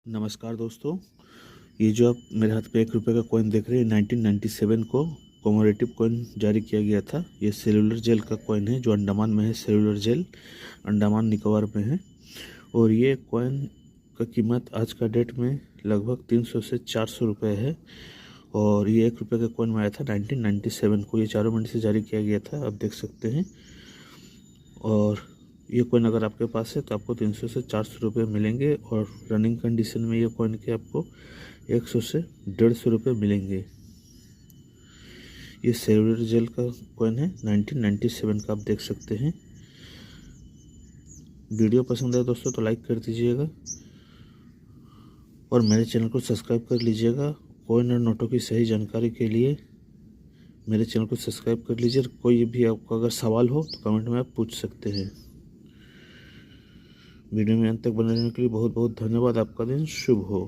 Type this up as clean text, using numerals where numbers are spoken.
नमस्कार दोस्तों, ये जो आप मेरे हाथ पे 1 रुपये का कॉइन देख रहे हैं 1997 को कॉमोरेटिव कॉइन जारी किया गया था। ये सेलुलर जेल का कॉइन है जो अंडमान में है। सेलुलर जेल अंडमान निकोबार में है और ये कॉइन का कीमत आज का डेट में लगभग 300 से 400 रुपये है। और ये 1 रुपये का कॉइन में आया था 1997 को। ये चारों मंडी से जारी किया गया था, आप देख सकते हैं। और ये कॉइन अगर आपके पास है तो आपको 300 से 400 रुपये मिलेंगे और रनिंग कंडीशन में ये कॉइन के आपको 100 से 150 रुपये मिलेंगे। ये सेलुलर जेल का कॉइन है 1997 का, आप देख सकते हैं। वीडियो पसंद है दोस्तों तो लाइक कर दीजिएगा और मेरे चैनल को सब्सक्राइब कर लीजिएगा। कॉइन और नोटों की सही जानकारी के लिए मेरे चैनल को सब्सक्राइब कर लीजिए। कोई भी आपका अगर सवाल हो तो कमेंट में आप पूछ सकते हैं। वीडियो में अंत तक बने रहने के लिए बहुत बहुत धन्यवाद। आपका दिन शुभ हो।